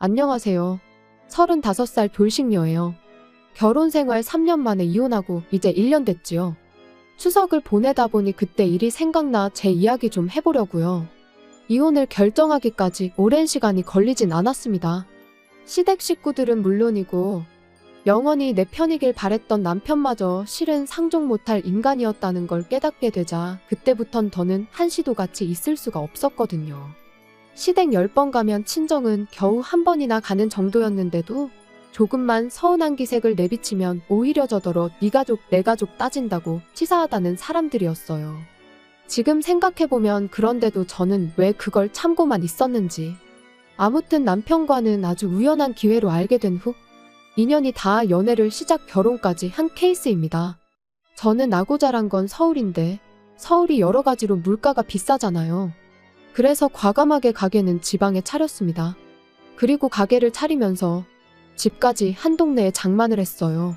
안녕하세요. 35살 돌싱녀예요. 결혼 생활 3년 만에 이혼하고 이제 1년 됐지요. 추석을 보내다 보니 그때 일이 생각나 제 이야기 좀 해보려고요. 이혼을 결정하기까지 오랜 시간이 걸리진 않았습니다. 시댁 식구들은 물론이고 영원히 내 편이길 바랬던 남편마저 실은 상종 못할 인간이었다는 걸 깨닫게 되자 그때부턴 더는 한시도 같이 있을 수가 없었거든요. 시댁 10번 가면 친정은 겨우 한 번이나 가는 정도였는데도 조금만 서운한 기색을 내비치면 오히려 저더러 네 가족 내 가족 따진다고 치사하다는 사람들이었어요. 지금 생각해보면 그런데도 저는 왜 그걸 참고만 있었는지. 아무튼 남편과는 아주 우연한 기회로 알게 된 후 인연이 다 연애를 시작 결혼까지 한 케이스입니다. 저는 나고 자란 건 서울인데 서울이 여러 가지로 물가가 비싸잖아요. 그래서 과감하게 가게는 지방에 차렸습니다. 그리고 가게를 차리면서 집까지 한 동네에 장만을 했어요.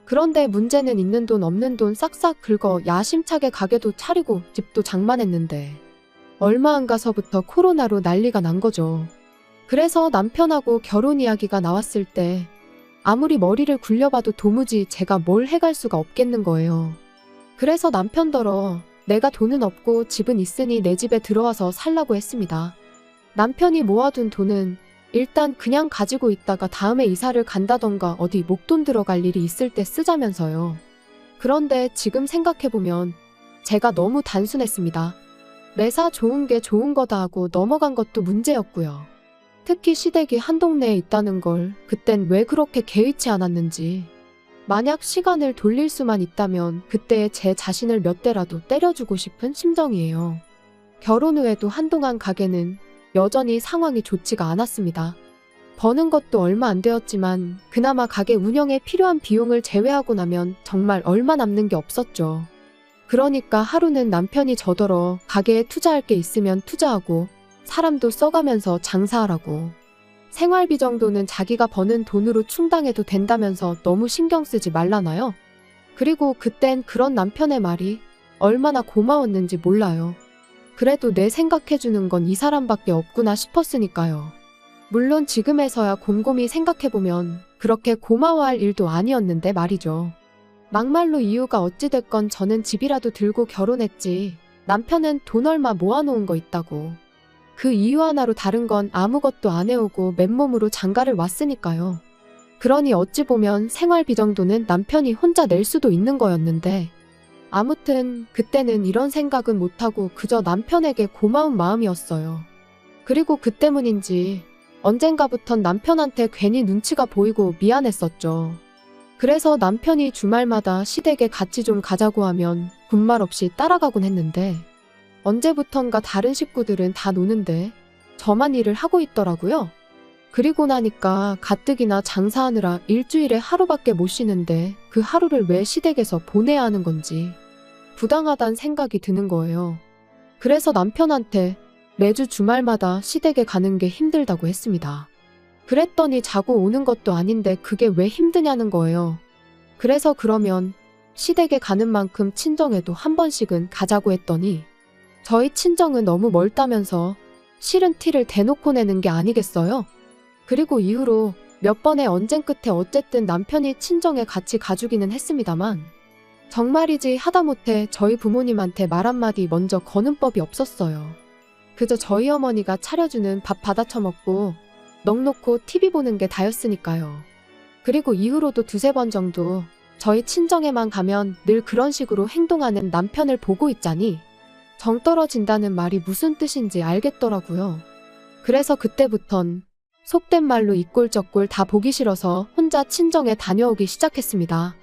그런데 문제는 있는 돈 없는 돈 싹싹 긁어 야심차게 가게도 차리고 집도 장만했는데 얼마 안 가서부터 코로나로 난리가 난 거죠. 그래서 남편하고 결혼 이야기가 나왔을 때 아무리 머리를 굴려봐도 도무지 제가 뭘 해갈 수가 없겠는 거예요. 그래서 남편더러 내가 돈은 없고 집은 있으니 내 집에 들어와서 살라고 했습니다. 남편이 모아둔 돈은 일단 그냥 가지고 있다가 다음에 이사를 간다던가 어디 목돈 들어갈 일이 있을 때 쓰자면서요. 그런데 지금 생각해보면 제가 너무 단순했습니다. 매사 좋은 게 좋은 거다 하고 넘어간 것도 문제였고요. 특히 시댁이 한 동네에 있다는 걸 그땐 왜 그렇게 개의치 않았는지. 만약 시간을 돌릴 수만 있다면 그때의 제 자신을 몇 대라도 때려주고 싶은 심정이에요. 결혼 후에도 한동안 가게는 여전히 상황이 좋지가 않았습니다. 버는 것도 얼마 안 되었지만 그나마 가게 운영에 필요한 비용을 제외하고 나면 정말 얼마 남는 게 없었죠. 그러니까 하루는 남편이 저더러 가게에 투자할 게 있으면 투자하고 사람도 써가면서 장사하라고. 생활비 정도는 자기가 버는 돈으로 충당해도 된다면서 너무 신경 쓰지 말라나요? 그리고 그땐 그런 남편의 말이 얼마나 고마웠는지 몰라요. 그래도 내 생각해주는 건 이 사람밖에 없구나 싶었으니까요. 물론 지금에서야 곰곰이 생각해보면 그렇게 고마워할 일도 아니었는데 말이죠. 막말로 이유가 어찌됐건 저는 집이라도 들고 결혼했지 남편은 돈 얼마 모아놓은 거 있다고. 그 이유 하나로 다른 건 아무것도 안 해오고 맨몸으로 장가를 왔으니까요. 그러니 어찌 보면 생활비 정도는 남편이 혼자 낼 수도 있는 거였는데 아무튼 그때는 이런 생각은 못하고 그저 남편에게 고마운 마음이었어요. 그리고 그 때문인지 언젠가부턴 남편한테 괜히 눈치가 보이고 미안했었죠. 그래서 남편이 주말마다 시댁에 같이 좀 가자고 하면 군말 없이 따라가곤 했는데 언제부턴가 다른 식구들은 다 노는데 저만 일을 하고 있더라고요. 그리고 나니까 가뜩이나 장사하느라 일주일에 하루밖에 못 쉬는데 그 하루를 왜 시댁에서 보내야 하는 건지 부당하단 생각이 드는 거예요. 그래서 남편한테 매주 주말마다 시댁에 가는 게 힘들다고 했습니다. 그랬더니 자고 오는 것도 아닌데 그게 왜 힘드냐는 거예요. 그래서 그러면 시댁에 가는 만큼 친정에도 한 번씩은 가자고 했더니 저희 친정은 너무 멀다면서 싫은 티를 대놓고 내는 게 아니겠어요? 그리고 이후로 몇 번의 언쟁 끝에 어쨌든 남편이 친정에 같이 가주기는 했습니다만 정말이지 하다못해 저희 부모님한테 말 한마디 먼저 거는 법이 없었어요. 그저 저희 어머니가 차려주는 밥 받아 처먹고 넋 놓고 TV 보는 게 다였으니까요. 그리고 이후로도 두세 번 정도 저희 친정에만 가면 늘 그런 식으로 행동하는 남편을 보고 있자니 정 떨어진다는 말이 무슨 뜻인지 알겠더라고요. 그래서 그때부턴 속된 말로 이꼴저꼴 다 보기 싫어서 혼자 친정에 다녀오기 시작했습니다.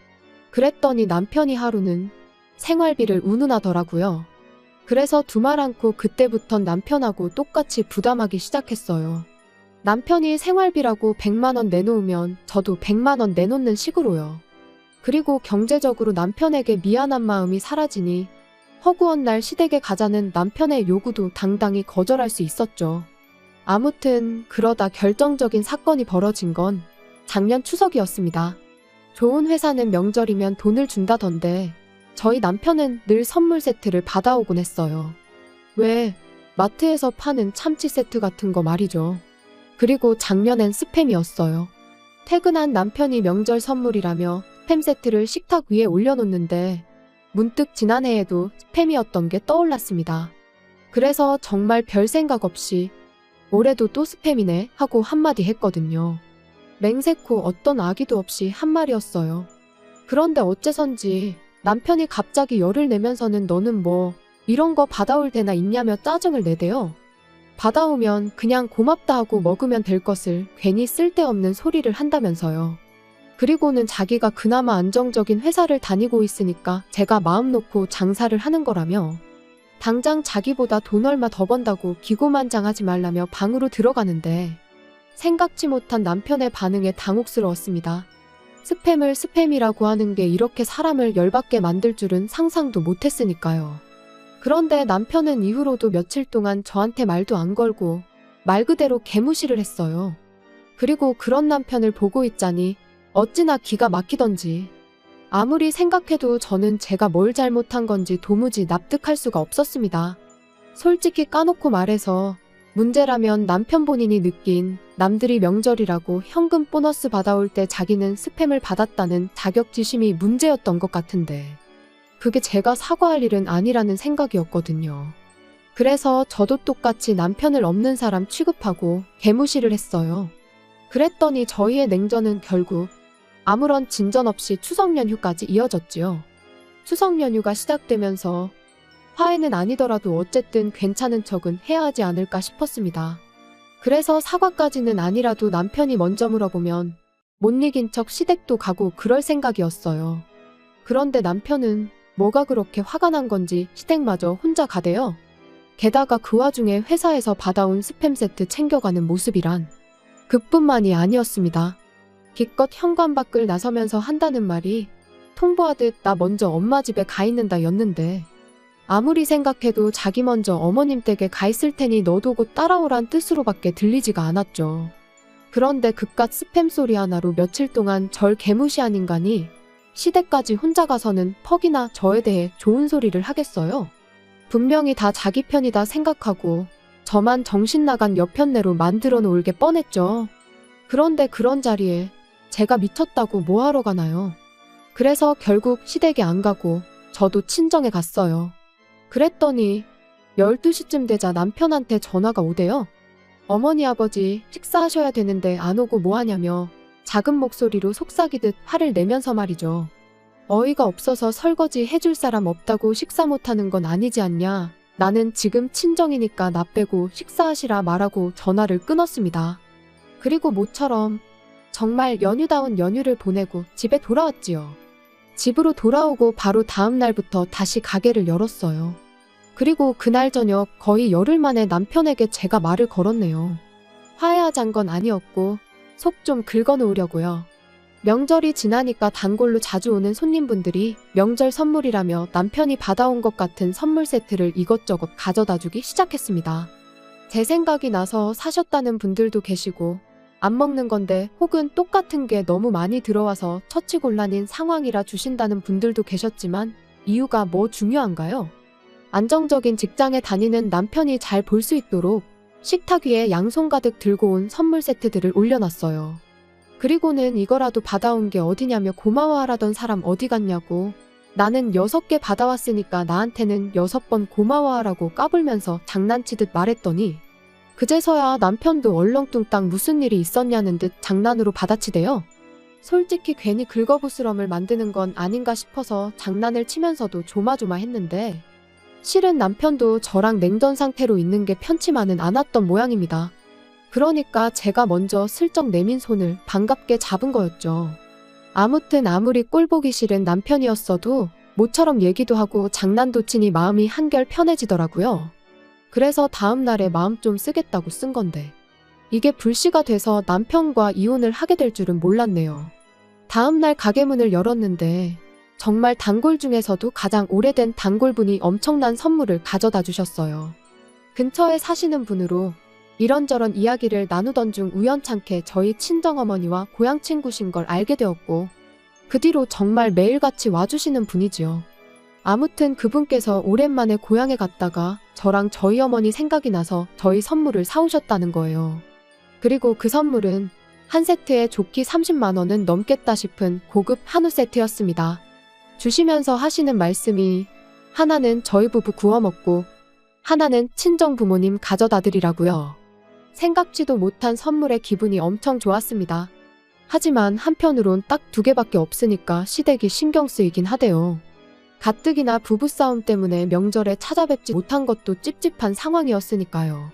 그랬더니 남편이 하루는 생활비를 운운하더라고요. 그래서 두말 않고 그때부턴 남편하고 똑같이 부담하기 시작했어요. 남편이 생활비라고 100만 원 내놓으면 저도 100만 원 내놓는 식으로요. 그리고 경제적으로 남편에게 미안한 마음이 사라지니 허구한 날 시댁에 가자는 남편의 요구도 당당히 거절할 수 있었죠. 아무튼 그러다 결정적인 사건이 벌어진 건 작년 추석이었습니다. 좋은 회사는 명절이면 돈을 준다던데 저희 남편은 늘 선물 세트를 받아오곤 했어요. 왜? 마트에서 파는 참치 세트 같은 거 말이죠. 그리고 작년엔 스팸이었어요. 퇴근한 남편이 명절 선물이라며 스팸 세트를 식탁 위에 올려놓는데 문득 지난해에도 스팸이었던 게 떠올랐습니다. 그래서 정말 별 생각 없이 올해도 또 스팸이네 하고 한마디 했거든요. 맹세코 어떤 아기도 없이 한 말이었어요. 그런데 어째선지 남편이 갑자기 열을 내면서는 너는 뭐 이런 거 받아올 데나 있냐며 짜증을 내대요. 받아오면 그냥 고맙다 하고 먹으면 될 것을 괜히 쓸데없는 소리를 한다면서요. 그리고는 자기가 그나마 안정적인 회사를 다니고 있으니까 제가 마음 놓고 장사를 하는 거라며 당장 자기보다 돈 얼마 더 번다고 기고만장하지 말라며 방으로 들어가는데 생각지 못한 남편의 반응에 당혹스러웠습니다. 스팸을 스팸이라고 하는 게 이렇게 사람을 열받게 만들 줄은 상상도 못했으니까요. 그런데 남편은 이후로도 며칠 동안 저한테 말도 안 걸고 말 그대로 개무시를 했어요. 그리고 그런 남편을 보고 있자니 어찌나 기가 막히던지 아무리 생각해도 저는 제가 뭘 잘못한 건지 도무지 납득할 수가 없었습니다. 솔직히 까놓고 말해서 문제라면 남편 본인이 느낀 남들이 명절이라고 현금 보너스 받아올 때 자기는 스팸을 받았다는 자격지심이 문제였던 것 같은데 그게 제가 사과할 일은 아니라는 생각이었거든요. 그래서 저도 똑같이 남편을 없는 사람 취급하고 개무시를 했어요. 그랬더니 저희의 냉전은 결국 아무런 진전 없이 추석 연휴까지 이어졌지요. 추석 연휴가 시작되면서 화해는 아니더라도 어쨌든 괜찮은 척은 해야 하지 않을까 싶었습니다. 그래서 사과까지는 아니라도 남편이 먼저 물어보면 못 이긴 척 시댁도 가고 그럴 생각이었어요. 그런데 남편은 뭐가 그렇게 화가 난 건지 시댁마저 혼자 가대요. 게다가 그 와중에 회사에서 받아온 스팸 세트 챙겨가는 모습이란 그뿐만이 아니었습니다. 기껏 현관 밖을 나서면서 한다는 말이 통보하듯 나 먼저 엄마 집에 가 있는다 였는데 아무리 생각해도 자기 먼저 어머님 댁에 가 있을 테니 너도 곧 따라오란 뜻으로밖에 들리지가 않았죠. 그런데 그깟 스팸 소리 하나로 며칠 동안 절 개무시한 인간이 시댁까지 혼자 가서는 퍽이나 저에 대해 좋은 소리를 하겠어요? 분명히 다 자기 편이다 생각하고 저만 정신 나간 여편네로 만들어 놓을 게 뻔했죠. 그런데 그런 자리에 제가 미쳤다고 뭐하러 가나요? 그래서 결국 시댁에 안 가고 저도 친정에 갔어요. 그랬더니 12시쯤 되자 남편한테 전화가 오대요. 어머니 아버지 식사하셔야 되는데 안 오고 뭐하냐며 작은 목소리로 속삭이듯 화를 내면서 말이죠. 어이가 없어서 설거지 해줄 사람 없다고 식사 못하는 건 아니지 않냐. 나는 지금 친정이니까 나 빼고 식사하시라 말하고 전화를 끊었습니다. 그리고 모처럼 정말 연휴다운 연휴를 보내고 집에 돌아왔지요. 집으로 돌아오고 바로 다음 날부터 다시 가게를 열었어요. 그리고 그날 저녁 거의 열흘 만에 남편에게 제가 말을 걸었네요. 화해하잔 건 아니었고 속 좀 긁어놓으려고요. 명절이 지나니까 단골로 자주 오는 손님분들이 명절 선물이라며 남편이 받아온 것 같은 선물 세트를 이것저것 가져다주기 시작했습니다. 제 생각이 나서 사셨다는 분들도 계시고 안 먹는 건데 혹은 똑같은 게 너무 많이 들어와서 처치곤란인 상황이라 주신다는 분들도 계셨지만 이유가 뭐 중요한가요? 안정적인 직장에 다니는 남편이 잘 볼 수 있도록 식탁 위에 양손 가득 들고 온 선물 세트들을 올려놨어요. 그리고는 이거라도 받아온 게 어디냐며 고마워하라던 사람 어디 갔냐고 나는 6개 받아왔으니까 나한테는 6번 고마워하라고 까불면서 장난치듯 말했더니 그제서야 남편도 얼렁뚱땅 무슨 일이 있었냐는 듯 장난으로 받아치대요. 솔직히 괜히 긁어부스럼을 만드는 건 아닌가 싶어서 장난을 치면서도 조마조마했는데 실은 남편도 저랑 냉전 상태로 있는 게 편치만은 않았던 모양입니다. 그러니까 제가 먼저 슬쩍 내민 손을 반갑게 잡은 거였죠. 아무튼 아무리 꼴보기 싫은 남편이었어도 모처럼 얘기도 하고 장난도 치니 마음이 한결 편해지더라고요. 그래서 다음 날에 마음 좀 쓰겠다고 쓴 건데 이게 불씨가 돼서 남편과 이혼을 하게 될 줄은 몰랐네요. 다음 날 가게 문을 열었는데 정말 단골 중에서도 가장 오래된 단골분이 엄청난 선물을 가져다 주셨어요. 근처에 사시는 분으로 이런저런 이야기를 나누던 중 우연찮게 저희 친정어머니와 고향 친구신 걸 알게 되었고 그 뒤로 정말 매일같이 와주시는 분이지요. 아무튼 그분께서 오랜만에 고향에 갔다가 저랑 저희 어머니 생각이 나서 저희 선물을 사오셨다는 거예요. 그리고 그 선물은 한 세트에 좋기 30만 원은 넘겠다 싶은 고급 한우 세트였습니다. 주시면서 하시는 말씀이 하나는 저희 부부 구워 먹고 하나는 친정 부모님 가져다 드리라고요. 생각지도 못한 선물에 기분이 엄청 좋았습니다. 하지만 한편으론 딱 2개밖에 없으니까 시댁이 신경 쓰이긴 하대요. 가뜩이나 부부싸움 때문에 명절에 찾아뵙지 못한 것도 찝찝한 상황이었으니까요.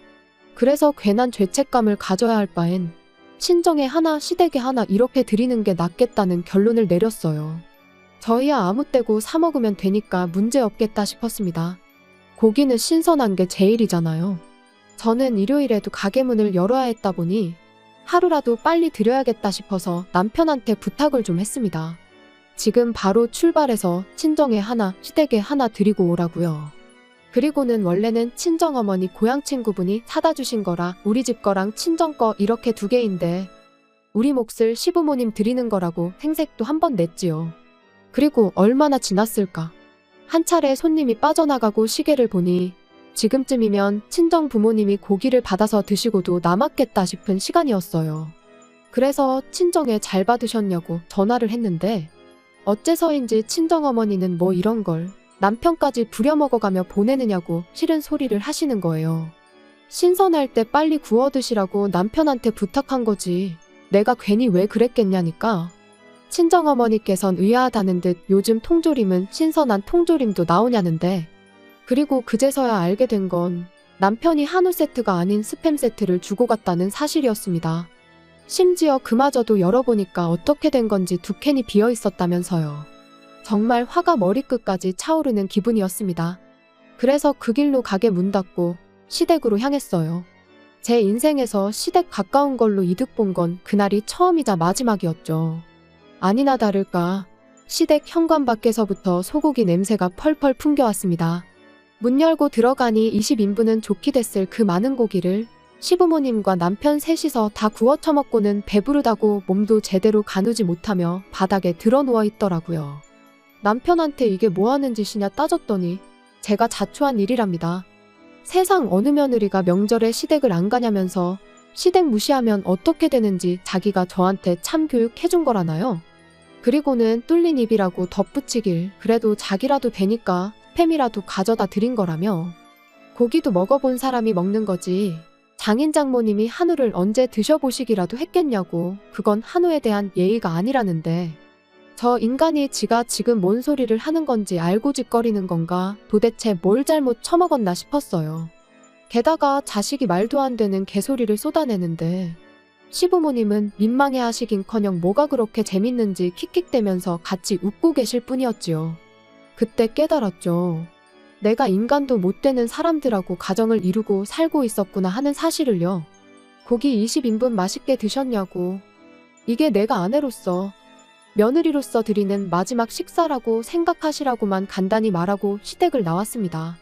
그래서 괜한 죄책감을 가져야 할 바엔 친정에 하나 시댁에 하나 이렇게 드리는 게 낫겠다는 결론을 내렸어요. 저희야 아무 때고 사 먹으면 되니까 문제 없겠다 싶었습니다. 고기는 신선한 게 제일이잖아요. 저는 일요일에도 가게 문을 열어야 했다 보니 하루라도 빨리 드려야겠다 싶어서 남편한테 부탁을 좀 했습니다. 지금 바로 출발해서 친정에 하나, 시댁에 하나 드리고 오라고요. 그리고는 원래는 친정어머니 고향 친구분이 사다 주신 거라 우리 집 거랑 친정 거 이렇게 2개인데 우리 몫을 시부모님 드리는 거라고 생색도 한번 냈지요. 그리고 얼마나 지났을까. 한 차례 손님이 빠져나가고 시계를 보니 지금쯤이면 친정 부모님이 고기를 받아서 드시고도 남았겠다 싶은 시간이었어요. 그래서 친정에 잘 받으셨냐고 전화를 했는데 어째서인지 친정어머니는 뭐 이런 걸 남편까지 부려먹어가며 보내느냐고 싫은 소리를 하시는 거예요. 신선할 때 빨리 구워 드시라고 남편한테 부탁한 거지 내가 괜히 왜 그랬겠냐니까. 친정어머니께선 의아하다는 듯 요즘 통조림은 신선한 통조림도 나오냐는데 그리고 그제서야 알게 된 건 남편이 한우 세트가 아닌 스팸 세트를 주고 갔다는 사실이었습니다. 심지어 그마저도 열어보니까 어떻게 된 건지 2캔이 비어 있었다면서요. 정말 화가 머리끝까지 차오르는 기분이었습니다. 그래서 그 길로 가게 문 닫고 시댁으로 향했어요. 제 인생에서 시댁 가까운 걸로 이득 본 건 그날이 처음이자 마지막이었죠. 아니나 다를까 시댁 현관 밖에서부터 소고기 냄새가 펄펄 풍겨왔습니다. 문 열고 들어가니 20인분은 좋게 됐을 그 많은 고기를 시부모님과 남편 셋이서 다 구워 처먹고는 배부르다고 몸도 제대로 가누지 못하며 바닥에 드러 누워 있더라고요. 남편한테 이게 뭐하는 짓이냐 따졌더니 제가 자초한 일이랍니다. 세상 어느 며느리가 명절에 시댁을 안 가냐면서 시댁 무시하면 어떻게 되는지 자기가 저한테 참교육 해준 거라나요? 그리고는 뚫린 입이라고 덧붙이길 그래도 자기라도 되니까 팸이라도 가져다 드린 거라며. 고기도 먹어본 사람이 먹는 거지 장인 장모님이 한우를 언제 드셔보시기라도 했겠냐고. 그건 한우에 대한 예의가 아니라는데 저 인간이 지가 지금 뭔 소리를 하는 건지 알고 짓거리는 건가 도대체 뭘 잘못 처먹었나 싶었어요. 게다가 자식이 말도 안 되는 개소리를 쏟아내는데 시부모님은 민망해 하시긴커녕 뭐가 그렇게 재밌는지 킥킥대면서 같이 웃고 계실 뿐이었지요. 그때 깨달았죠. 내가 인간도 못 되는 사람들하고 가정을 이루고 살고 있었구나 하는 사실을요. 고기 20인분 맛있게 드셨냐고. 이게 내가 아내로서 며느리로서 드리는 마지막 식사라고 생각하시라고만 간단히 말하고 시댁을 나왔습니다.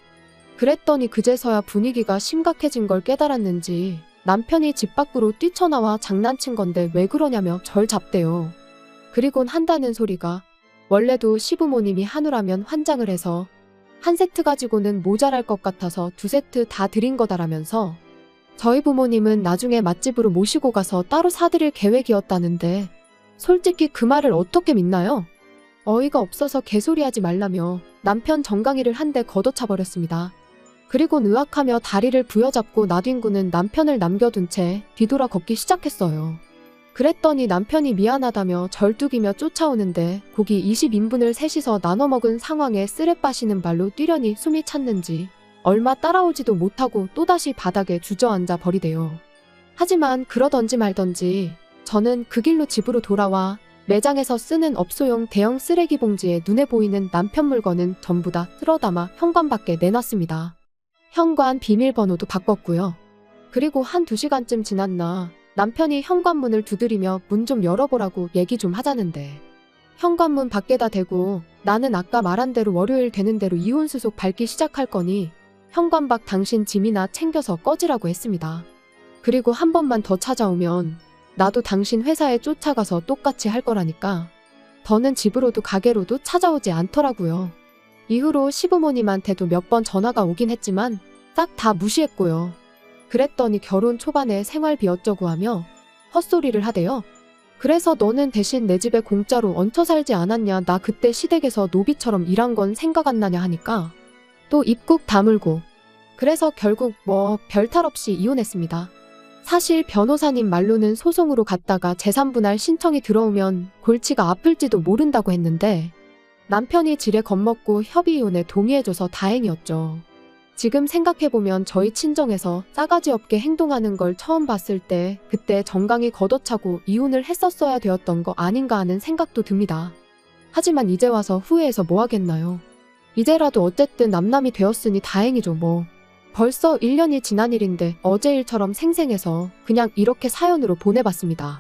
그랬더니 그제서야 분위기가 심각해진 걸 깨달았는지 남편이 집 밖으로 뛰쳐나와 장난친 건데 왜 그러냐며 절 잡대요. 그리곤 한다는 소리가 원래도 시부모님이 한우라면 환장을 해서 한 세트 가지고는 모자랄 것 같아서 2세트 다 드린 거다라면서 저희 부모님은 나중에 맛집으로 모시고 가서 따로 사드릴 계획이었다는데 솔직히 그 말을 어떻게 믿나요? 어이가 없어서 개소리하지 말라며 남편 정강이를 한 대 걷어차버렸습니다. 그리곤 의학하며 다리를 부여잡고 나뒹구는 남편을 남겨둔 채 뒤돌아 걷기 시작했어요. 그랬더니 남편이 미안하다며 절뚝이며 쫓아오는데 고기 20인분을 셋이서 나눠 먹은 상황에 쓰레 빠시는 발로 뛰려니 숨이 찼는지 얼마 따라오지도 못하고 또다시 바닥에 주저앉아 버리대요. 하지만 그러던지 말던지 저는 그 길로 집으로 돌아와 매장에서 쓰는 업소용 대형 쓰레기 봉지에 눈에 보이는 남편 물건은 전부 다 쓸어담아 현관 밖에 내놨습니다. 현관 비밀번호도 바꿨고요. 그리고 1~2시간쯤 지났나 남편이 현관문을 두드리며 문 좀 열어보라고 얘기 좀 하자는데 현관문 밖에다 대고 나는 아까 말한 대로 월요일 되는 대로 이혼수속 밟기 시작할 거니 현관 밖 당신 짐이나 챙겨서 꺼지라고 했습니다. 그리고 한 번만 더 찾아오면 나도 당신 회사에 쫓아가서 똑같이 할 거라니까. 더는 집으로도 가게로도 찾아오지 않더라고요. 이후로 시부모님한테도 몇 번 전화가 오긴 했지만 싹 다 무시했고요. 그랬더니 결혼 초반에 생활비 어쩌고 하며 헛소리를 하대요. 그래서 너는 대신 내 집에 공짜로 얹혀 살지 않았냐, 나 그때 시댁에서 노비처럼 일한 건 생각 안 나냐 하니까 또 입국 다물고. 그래서 결국 별탈 없이 이혼했습니다. 사실 변호사님 말로는 소송으로 갔다가 재산분할 신청이 들어오면 골치가 아플지도 모른다고 했는데 남편이 지레 겁먹고 협의이혼에 동의해줘서 다행이었죠. 지금 생각해보면 저희 친정에서 싸가지 없게 행동하는 걸 처음 봤을 때 그때 정강이 걷어차고 이혼을 했었어야 되었던 거 아닌가 하는 생각도 듭니다. 하지만 이제 와서 후회해서 뭐 하겠나요. 이제라도 어쨌든 남남이 되었으니 다행이죠 뭐. 벌써 1년이 지난 일인데 어제 일처럼 생생해서 그냥 이렇게 사연으로 보내봤습니다.